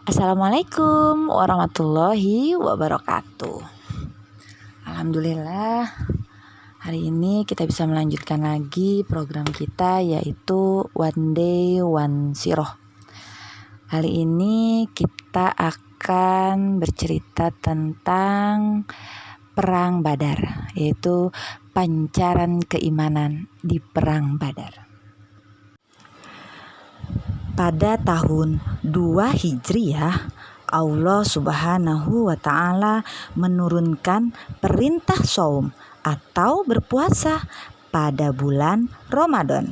Assalamualaikum warahmatullahi wabarakatuh. Alhamdulillah, hari ini kita bisa melanjutkan lagi program kita, yaitu One Day One Siroh. Kali ini kita akan bercerita tentang Perang Badar, yaitu pancaran keimanan di Perang Badar. Pada tahun 2 Hijriah, Allah Subhanahu wa Ta'ala menurunkan perintah shaum atau berpuasa pada bulan Ramadan.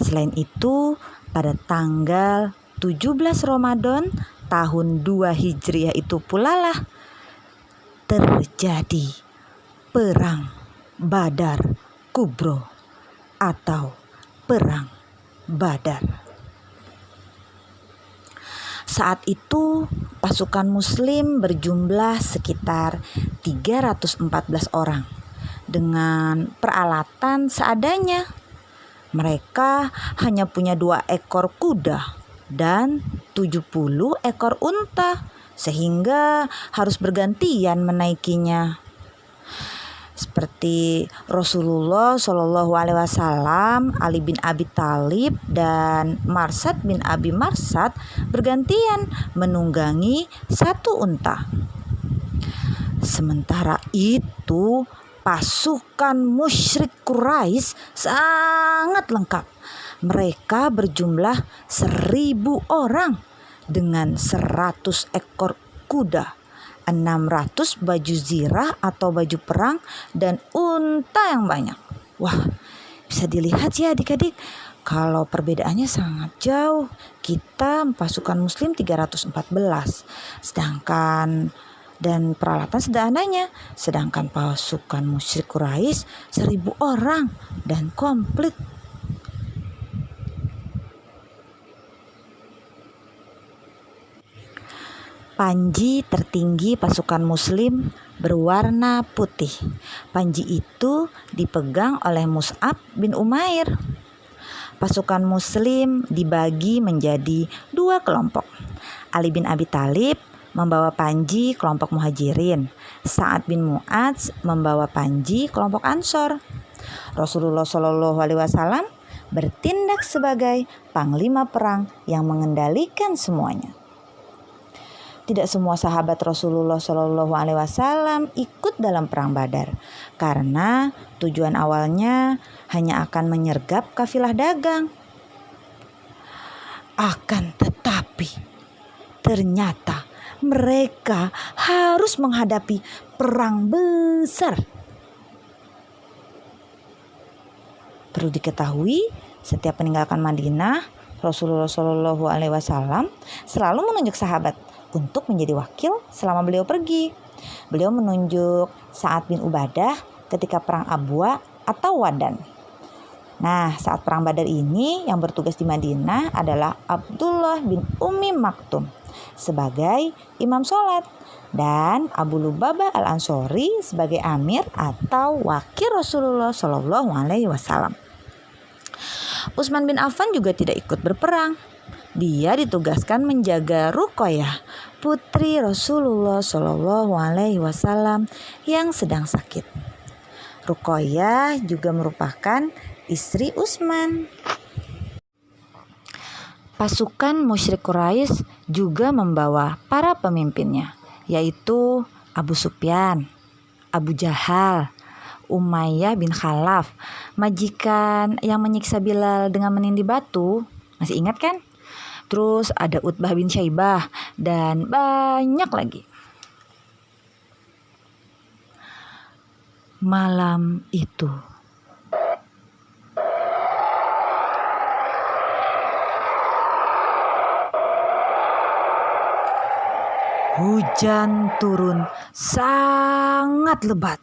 Selain itu, pada tanggal 17 Ramadan tahun 2 Hijriah itu pula lah terjadi Perang Badar Kubro atau Perang Badar. Saat itu pasukan muslim berjumlah sekitar 314 orang dengan peralatan seadanya. Mereka hanya punya 2 ekor kuda dan 70 ekor unta, sehingga harus bergantian menaikinya. Seperti Rasulullah Shallallahu Alaihi Wasallam, Ali bin Abi Thalib dan Marsad bin Abi Marsad bergantian menunggangi 1 unta. Sementara itu, pasukan musyrik Quraisy sangat lengkap. Mereka berjumlah 1000 orang dengan 100 ekor kuda, 600 baju zirah atau baju perang, dan unta yang banyak. Wah, bisa dilihat ya adik-adik, kalau perbedaannya sangat jauh. Kita pasukan muslim 314, sedangkan dan peralatan sederhananya, sedangkan pasukan musyrik Quraisy 1000 orang dan komplit. Panji tertinggi pasukan muslim berwarna putih. Panji itu dipegang oleh Mus'ab bin Umair. Pasukan muslim dibagi menjadi 2 kelompok. Ali bin Abi Thalib membawa panji kelompok muhajirin. Sa'ad bin Mu'adz membawa panji kelompok ansor. Rasulullah Shallallahu Alaihi Wasallam bertindak sebagai panglima perang yang mengendalikan semuanya. Tidak semua sahabat Rasulullah Shallallahu Alaihi Wasallam ikut dalam perang Badar karena tujuan awalnya hanya akan menyergap kafilah dagang. Akan tetapi ternyata mereka harus menghadapi perang besar. Perlu diketahui, setiap meninggalkan Madinah, Rasulullah Shallallahu Alaihi Wasallam selalu menunjuk sahabat untuk menjadi wakil selama beliau pergi. Beliau menunjuk Sa'ad bin Ubadah ketika perang Abwa atau Wadan. Nah, saat perang Badar ini yang bertugas di Madinah adalah Abdullah bin Ummi Maktum sebagai imam sholat dan Abu Lubabah al-Ansori sebagai amir atau wakil Rasulullah Shallallahu Alaihi Wasallam. Utsman bin Affan juga tidak ikut berperang. Dia ditugaskan menjaga Ruqayyah, putri Rasulullah Shallallahu Alaihi Wasallam yang sedang sakit. Ruqayyah juga merupakan istri Utsman. Pasukan musyrik Quraisy juga membawa para pemimpinnya, yaitu Abu Sufyan, Abu Jahal, Umayyah bin Khalaf, majikan yang menyiksa Bilal dengan menindih batu. Masih ingat kan? Terus ada Utbah bin Syaibah dan banyak lagi. Malam itu hujan turun sangat lebat.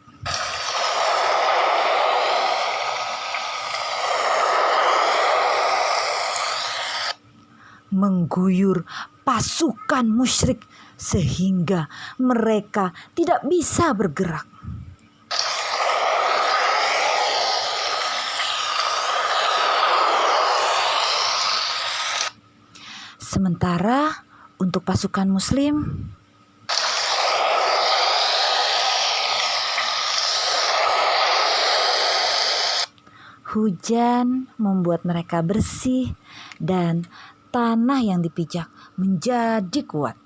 Mengguyur pasukan musyrik sehingga mereka tidak bisa bergerak. Sementara untuk pasukan Muslim. Hujan membuat mereka bersih dan tanah yang dipijak menjadi kuat.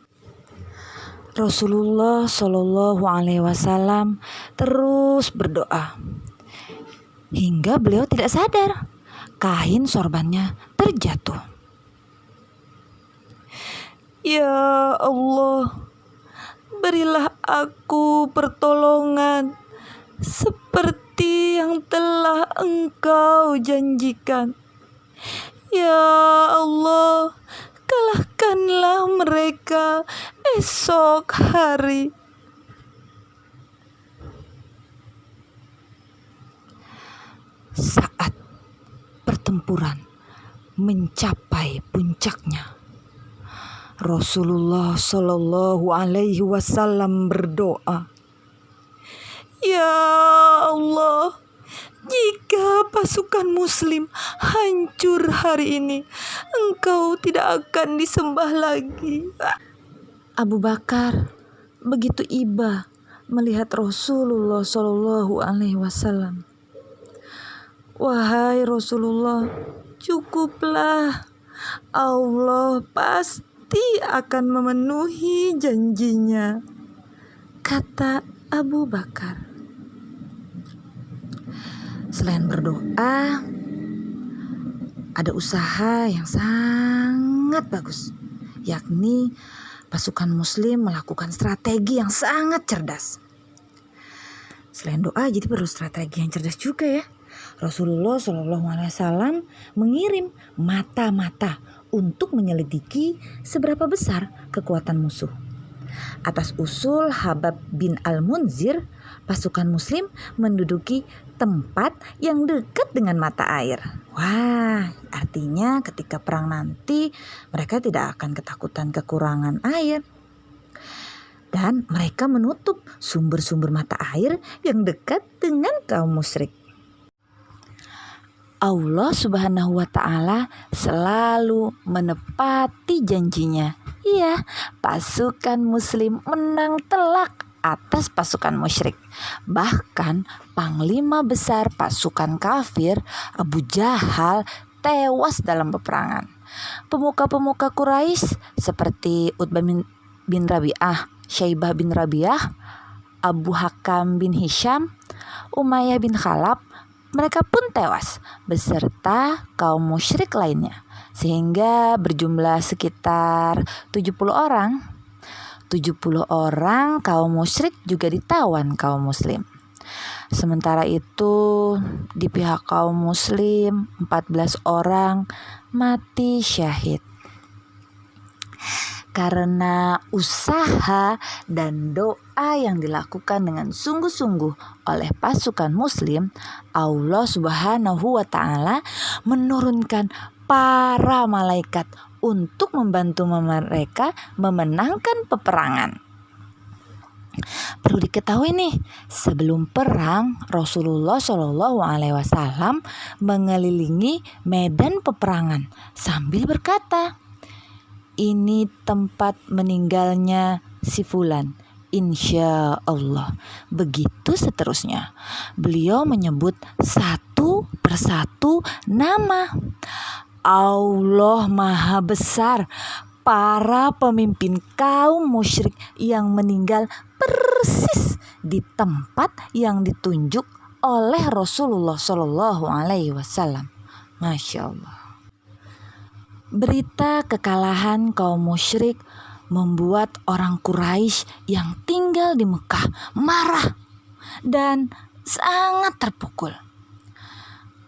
Rasulullah Shallallahu Alaihi Wasallam terus berdoa hingga beliau tidak sadar kain sorbannya terjatuh. Ya Allah, berilah aku pertolongan seperti yang telah Engkau janjikan. Ya Allah, kalahkanlah mereka esok hari. Saat pertempuran mencapai puncaknya, Rasulullah Shallallahu Alaihi Wasallam berdoa, Ya Allah, jika pasukan Muslim hancur hari ini, Engkau tidak akan disembah lagi. Abu Bakar begitu iba melihat Rasulullah Shallallahu Alaihi Wasallam. Wahai Rasulullah, cukuplah. Allah pasti akan memenuhi janjinya, kata Abu Bakar. Selain berdoa, ada usaha yang sangat bagus, yakni pasukan Muslim melakukan strategi yang sangat cerdas. Selain doa, jadi perlu strategi yang cerdas juga ya. Rasulullah Shallallahu Alaihi Wasallam mengirim mata-mata untuk menyelidiki seberapa besar kekuatan musuh. Atas usul Habab bin Al-Munzir, pasukan Muslim menduduki tempat yang dekat dengan mata air. Wah, artinya ketika perang nanti mereka tidak akan ketakutan kekurangan air. Dan mereka menutup sumber-sumber mata air yang dekat dengan kaum musyrik. Allah Subhanahu wa Ta'ala selalu menepati janjinya. Iya, pasukan Muslim menang telak atas pasukan musyrik. Bahkan panglima besar pasukan kafir Abu Jahal tewas dalam peperangan. Pemuka-pemuka Quraisy seperti Utbah bin Rabi'ah, Syaibah bin Rabi'ah, Abu Hakam bin Hisham, Umayyah bin Khalaf, mereka pun tewas beserta kaum musyrik lainnya, sehingga berjumlah sekitar 70 orang. 70 orang kaum musyrik juga ditawan kaum muslim. Sementara itu di pihak kaum muslim 14 orang mati syahid. Karena usaha dan doa yang dilakukan dengan sungguh-sungguh oleh pasukan Muslim, Allah Subhanahu wa Ta'ala menurunkan para malaikat untuk membantu mereka memenangkan peperangan. Perlu diketahui nih, sebelum perang Rasulullah Shallallahu Alaihi Wasallam mengelilingi medan peperangan sambil berkata, ini tempat meninggalnya si fulan, insya Allah. Begitu seterusnya. Beliau menyebut satu persatu nama. Allah Maha Besar. Para pemimpin kaum musyrik yang meninggal persis di tempat yang ditunjuk oleh Rasulullah Shallallahu Alaihi Wasallam. Masya Allah. Berita kekalahan kaum musyrik membuat orang Quraisy yang tinggal di Mekah marah dan sangat terpukul.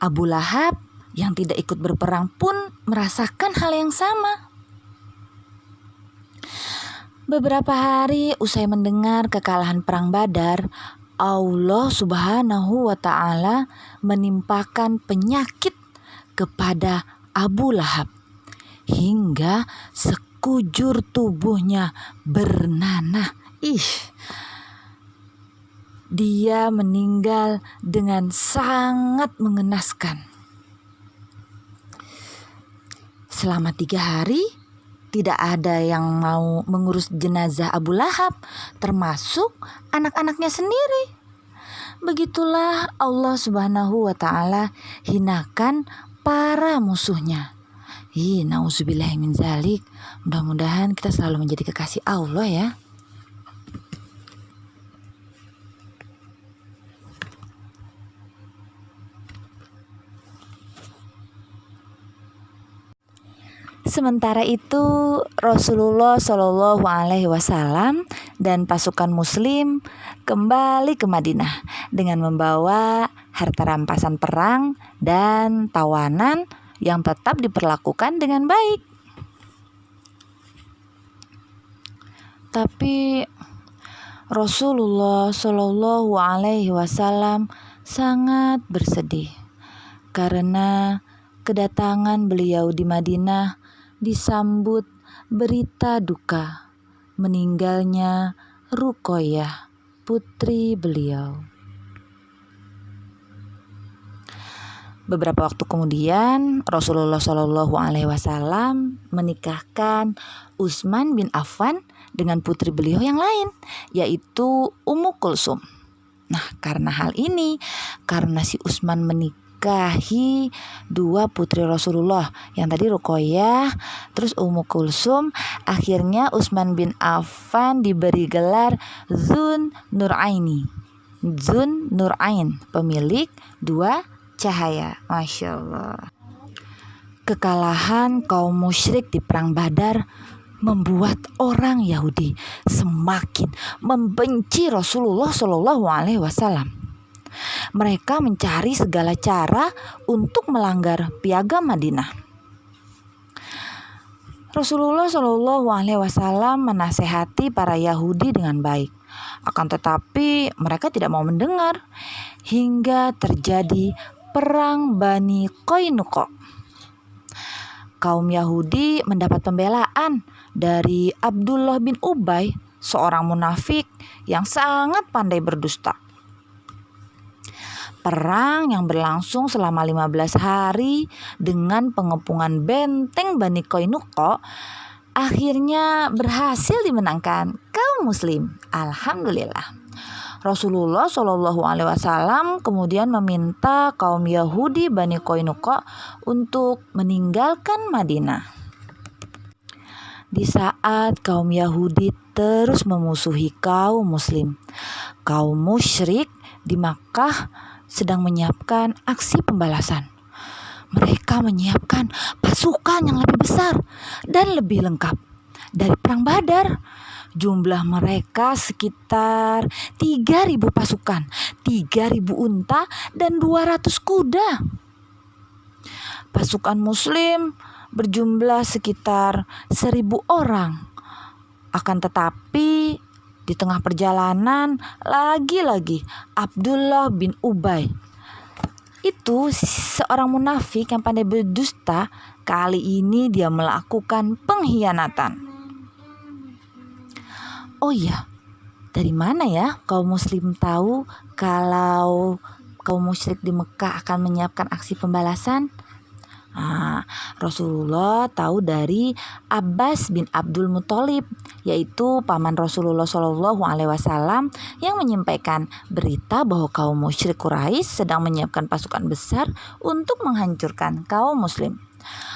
Abu Lahab yang tidak ikut berperang pun merasakan hal yang sama. Beberapa hari usai mendengar kekalahan perang Badar, Allah Subhanahu wa Ta'ala menimpakan penyakit kepada Abu Lahab hingga sekujur tubuhnya bernanah. Dia meninggal dengan sangat mengenaskan. Selama 3 hari Tidak ada yang mau mengurus jenazah Abu Lahab, termasuk anak-anaknya sendiri. Begitulah Allah Subhanahu wa Ta'ala hinakan para musuhnya. Nauzubillahi min zalik. Mudah-mudahan kita selalu menjadi kekasih Allah ya. Sementara itu Rasulullah Shallallahu Alaihi Wasallam dan pasukan Muslim kembali ke Madinah dengan membawa harta rampasan perang dan tawanan yang tetap diperlakukan dengan baik. Tapi Rasulullah Shallallahu Alaihi Wasallam sangat bersedih karena kedatangan beliau di Madinah disambut berita duka meninggalnya Ruqayyah, putri beliau. Beberapa waktu kemudian Rasulullah Shallallahu Alaihi Wasallam menikahkan Utsman bin Affan dengan putri beliau yang lain, yaitu Ummu Kulsum. Nah, karena hal ini, karena si Utsman menikahi dua putri Rasulullah, yang tadi Ruqayyah, terus Ummu Kulsum, akhirnya Utsman bin Affan diberi gelar Dzun Nuraini, Dzun Nurain, pemilik dua cahaya. Masya Allah. Kekalahan kaum musyrik di perang Badar membuat orang Yahudi semakin membenci Rasulullah Shallallahu Alaihi Wasallam. Mereka mencari segala cara untuk melanggar piagam Madinah. Rasulullah Shallallahu Alaihi Wasallam menasehati para Yahudi dengan baik, akan tetapi mereka tidak mau mendengar hingga terjadi perang Bani Qainuqa. Kaum Yahudi mendapat pembelaan dari Abdullah bin Ubay, seorang munafik yang sangat pandai berdusta. Perang yang berlangsung selama 15 hari dengan pengepungan benteng Bani Qainuqa akhirnya berhasil dimenangkan kaum muslim. Alhamdulillah. Rasulullah Shallallahu Alaihi Wasallam kemudian meminta kaum Yahudi Bani Qainuqa untuk meninggalkan Madinah. Di saat kaum Yahudi terus memusuhi kaum muslim, kaum musyrik di Makkah sedang menyiapkan aksi pembalasan. Mereka menyiapkan pasukan yang lebih besar dan lebih lengkap dari perang Badar. Jumlah mereka sekitar 3.000 pasukan, 3.000 unta, dan 200 kuda. Pasukan muslim berjumlah sekitar 1.000 orang. Akan tetapi di tengah perjalanan lagi-lagi Abdullah bin Ubay, itu seorang munafik yang pandai berdusta, kali ini dia melakukan pengkhianatan. Oh iya, dari mana ya kaum muslim tahu kalau kaum musyrik di Mekah akan menyiapkan aksi pembalasan? Rasulullah tahu dari Abbas bin Abdul Muthalib, yaitu paman Rasulullah Shallallahu Alaihi Wasallam, yang menyampaikan berita bahwa kaum musyrik Quraisy sedang menyiapkan pasukan besar untuk menghancurkan kaum muslim.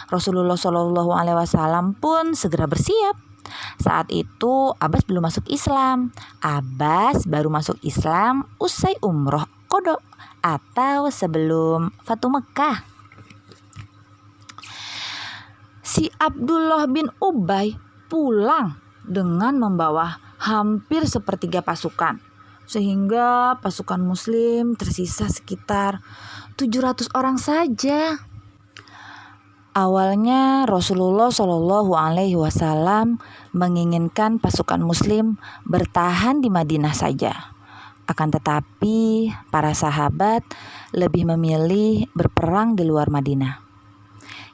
Rasulullah Shallallahu Alaihi Wasallam pun segera bersiap. Saat itu Abbas belum masuk Islam. Abbas baru masuk Islam usai umroh qada atau sebelum Fatu Mekah. Si Abdullah bin Ubay pulang dengan membawa hampir sepertiga pasukan, sehingga pasukan muslim tersisa sekitar 700 orang saja. Awalnya Rasulullah Shallallahu Alaihi Wasallam menginginkan pasukan muslim bertahan di Madinah saja. Akan tetapi para sahabat lebih memilih berperang di luar Madinah.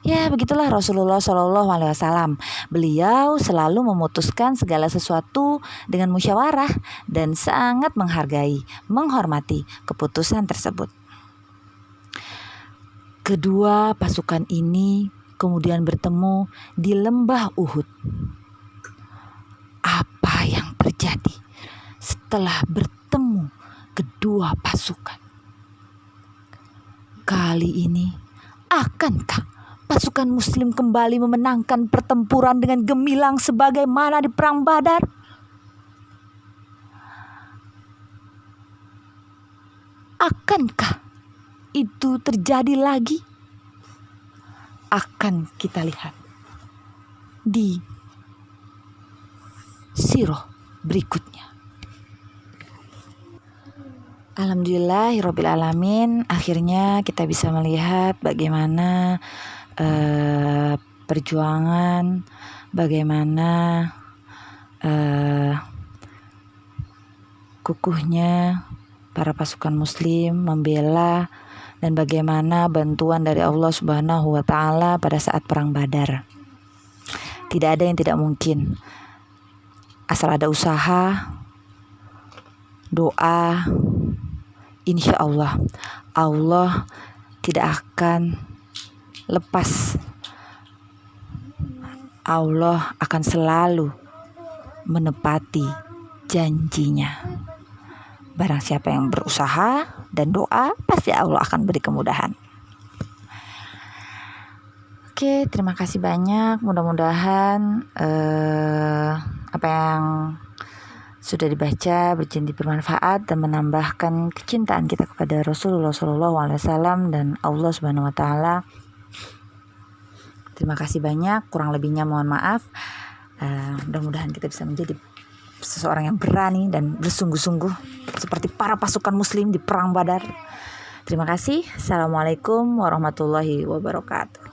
Ya, begitulah Rasulullah Shallallahu Alaihi Wasallam. Beliau selalu memutuskan segala sesuatu dengan musyawarah dan sangat menghargai, menghormati keputusan tersebut. Kedua pasukan ini kemudian bertemu di lembah Uhud. Apa yang terjadi setelah bertemu kedua pasukan? Kali ini, akankah pasukan Muslim kembali memenangkan pertempuran dengan gemilang sebagaimana di Perang Badar? Akankah itu terjadi lagi? Akan kita lihat di sirah berikutnya. Alhamdulillahirrabbilalamin, akhirnya kita bisa melihat bagaimana perjuangan, bagaimana kukuhnya para pasukan Muslim membela, dan bagaimana bantuan dari Allah Subhanahu wa Ta'ala pada saat Perang Badar. Tidak ada yang tidak mungkin, asal ada usaha, doa. Insya Allah, Allah tidak akan lepas. Allah akan selalu menepati janjinya. Barang siapa yang berusaha dan doa, pasti Allah akan beri kemudahan. Oke, terima kasih banyak. Mudah-mudahan apa yang sudah dibaca berjadi bermanfaat dan menambahkan kecintaan kita kepada Rasulullah SAW dan Allah Subhanahu Wa Taala. Terima kasih banyak. Kurang lebihnya mohon maaf. Mudah-mudahan kita bisa menjadi seseorang yang berani dan bersungguh-sungguh seperti para pasukan Muslim di Perang Badar. Terima kasih. Assalamualaikum warahmatullahi wabarakatuh.